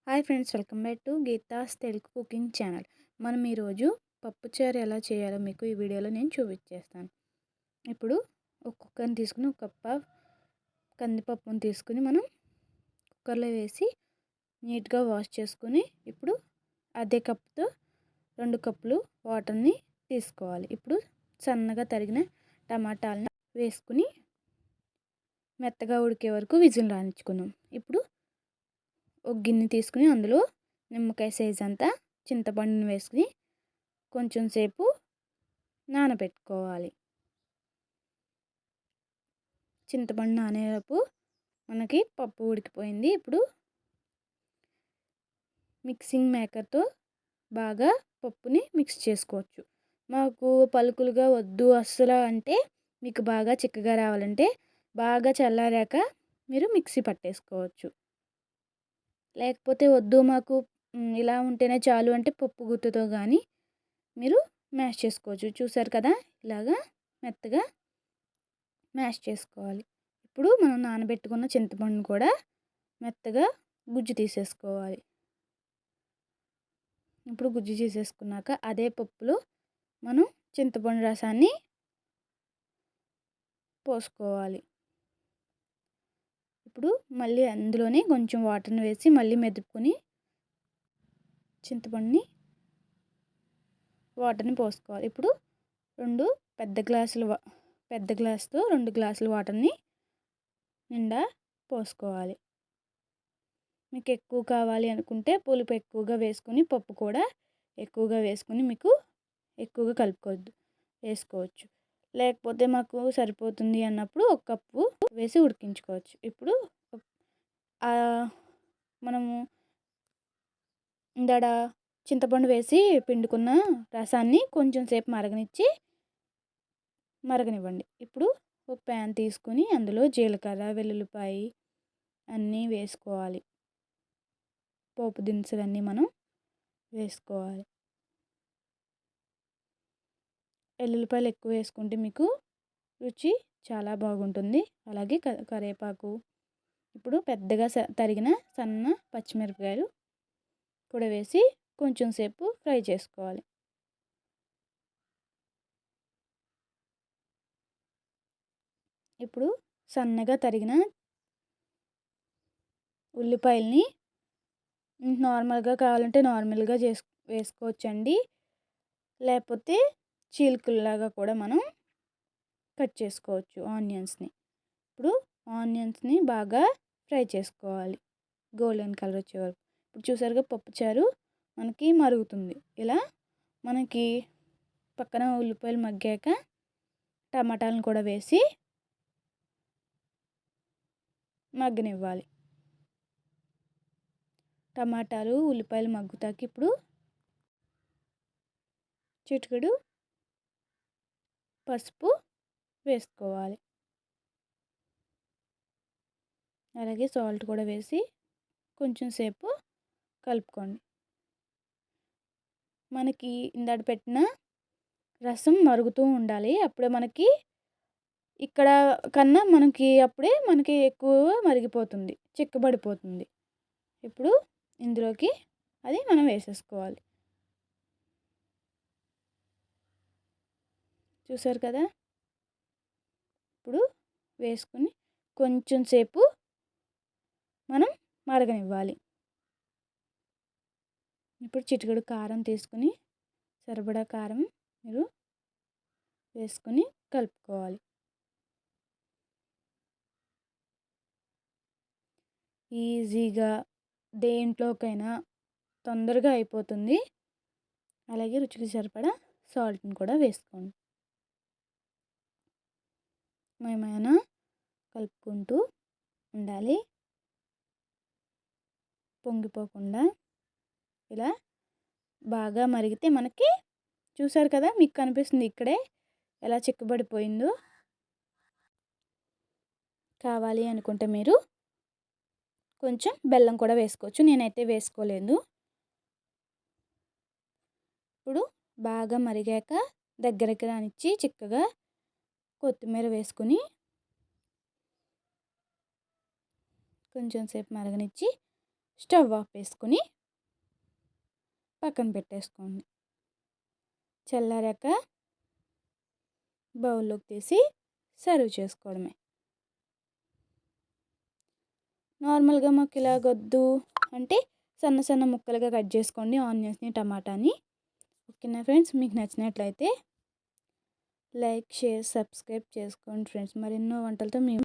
Hi friends, welcome back to Geetha's Telugu cooking channel. మనం ఈరోజు పప్పుచారు ఎలా చేయాలో మీకు ఈ వీడియోలో నేను చూపించేస్తాను. ఇప్పుడు ఒక కుక్కర్ని తీసుకుని ఒక కప్ కందిపప్పును తీసుకుని మనం కుక్కర్లో వేసి నీట్గా వాష్ చేసుకుని ఇప్పుడు అదే కప్తో 2 కప్పులు వాటర్ని తీసుకోవాలి. ఇప్పుడు సన్నగా తరిగిన టమాటాలను వేసుకుని మెత్తగా ఉడికే వరకు విజిల్ రానిచ్చుకుందాం. ఇప్పుడు ఒక గిన్నె తీసుకుని అందులో నిమ్మకాయ సైజ్ అంతా చింతపండుని వేసుకుని కొంచెం సేపు నానబెట్టుకోవాలి. చింతపండు నానేలోపు మనకి పప్పు ఉడికిపోయింది. ఇప్పుడు మిక్సింగ్ మేకర్తో బాగా పప్పుని మిక్స్ చేసుకోవచ్చు. మాకు పలుకులుగా వద్దు అస్సలు అంటే, మీకు బాగా చిక్కగా రావాలంటే బాగా చల్లారాక మీరు మిక్సీ పట్టేసుకోవచ్చు. లేకపోతే వద్దు మాకు ఇలా ఉంటేనే చాలు అంటే పప్పు గుత్తితో కానీ మీరు మ్యాష్ చేసుకోవచ్చు. చూసారు కదా, ఇలాగా మెత్తగా మ్యాష్ చేసుకోవాలి. ఇప్పుడు మనం నానబెట్టుకున్న చింతపండును కూడా మెత్తగా గుజ్జు తీసేసుకోవాలి. ఇప్పుడు గుజ్జు తీసేసుకున్నాక అదే పప్పులో మనం చింతపండు రసాన్ని పోసుకోవాలి. ఇప్పుడు మళ్ళీ అందులోనే కొంచెం వాటర్ని వేసి మళ్ళీ మెదుపుకొని చింతపండుని వాటర్ని పోసుకోవాలి. ఇప్పుడు పెద్ద గ్లాసుతో 2 గ్లాసుల వాటర్ని నిండా పోసుకోవాలి. మీకు ఎక్కువ కావాలి అనుకుంటే పులుపు ఎక్కువగా వేసుకొని పప్పు కూడా ఎక్కువగా వేసుకొని మీకు ఎక్కువగా వేసుకోవచ్చు. లేకపోతే మాకు సరిపోతుంది అన్నప్పుడు 1 కప్పు వేసి ఉడికించుకోవచ్చు. ఇప్పుడు మనము ఇందాడ చింతపండు వేసి పిండుకున్న రసాన్ని కొంచెం సేపు మరగనివ్వండి. ఇప్పుడు ఒక ప్యాన్ తీసుకుని అందులో జీలకర్ర, వెల్లుల్లిపాయి అన్నీ వేసుకోవాలి. పోపు దినుసులన్నీ మనం వేసుకోవాలి. వెల్లుల్లిపాయలు ఎక్కువ వేసుకుంటే మీకు రుచి చాలా బాగుంటుంది. అలాగే కరివేపాకు, ఇప్పుడు పెద్దగా తరిగిన సన్న పచ్చిమిరపకాయలు కూడా వేసి కొంచెం సేపు ఫ్రై చేసుకోవాలి. ఇప్పుడు సన్నగా తరిగిన ఉల్లిపాయల్ని నార్మల్గా కావాలంటే నార్మల్గా వేసుకోవచ్చండి. లేకపోతే చీలికల్లాగా కూడా మనం కట్ చేసుకోవచ్చు ఆనియన్స్ని. ఇప్పుడు ఆనియన్స్ని బాగా ఫ్రై చేసుకోవాలి గోల్డెన్ కలర్ వచ్చే వరకు. ఇప్పుడు చూసారుగా పప్పుచారు మనకి మరుగుతుంది. ఇలా మనకి పక్కన ఉల్లిపాయలు మగ్గాక టమాటాలను కూడా వేసి మగ్గనివ్వాలి. టమాటాలు ఉల్లిపాయలు మగ్గుతాకి ఇప్పుడు చిటికెడు పసుపు వేసుకోవాలి. అలాగే సాల్ట్ కూడా వేసి కొంచెం సేపు కలుపుకోండి. మనకి ఇందాక పెట్టిన రసం మరుగుతూ ఉండాలి. అప్పుడే మనకి ఇక్కడ కన్నా అప్పుడే మనకి ఎక్కువ మరిగిపోతుంది, చిక్కబడిపోతుంది. ఇప్పుడు ఇందులోకి అది మనం వేసేసుకోవాలి. చూసారు కదా, ఇప్పుడు వేసుకుని కొంచెం సేపు మనం మరగనివ్వాలి. ఇప్పుడు చిటికెడు కారం తీసుకుని సరిపడా కారం మీరు వేసుకుని కలుపుకోవాలి. ఈజీగా దేంట్లోకైనా తొందరగా అయిపోతుంది. అలాగే రుచికి సరిపడా సాల్ట్ని కూడా వేసుకోండి. మేమైనా కలుపుకుంటూ ఉండాలి, పొంగిపోకుండా. ఇలా బాగా మరిగితే మనకి చూసారు కదా, మీకు కనిపిస్తుంది ఇక్కడే ఎలా చిక్కబడిపోయిందో. కావాలి అనుకుంటే మీరు కొంచెం బెల్లం కూడా వేసుకోవచ్చు. నేనైతే వేసుకోలేదు. ఇప్పుడు బాగా మరిగాక దగ్గరికి రానిచ్చి చిక్కగా కొత్తిమీర వేసుకుని కొంచెం సేపు మరగనిచ్చి స్టవ్ ఆపేసుకొని పక్కన పెట్టేసుకోండి. చల్లారాక బౌల్లోకి తీసి సర్వ్ చేసుకోవడమే. నార్మల్గా మాకు ఇలాగొద్దు అంటే సన్న సన్న ముక్కలుగా కట్ చేసుకోండి ఆనియన్స్ని, టమాటాని. ఓకేనా ఫ్రెండ్స్, మీకు నచ్చినట్లయితే లైక్, షేర్, సబ్స్క్రైబ్ చేసుకోండి ఫ్రెండ్స్. మరెన్నో వంటలతో మేము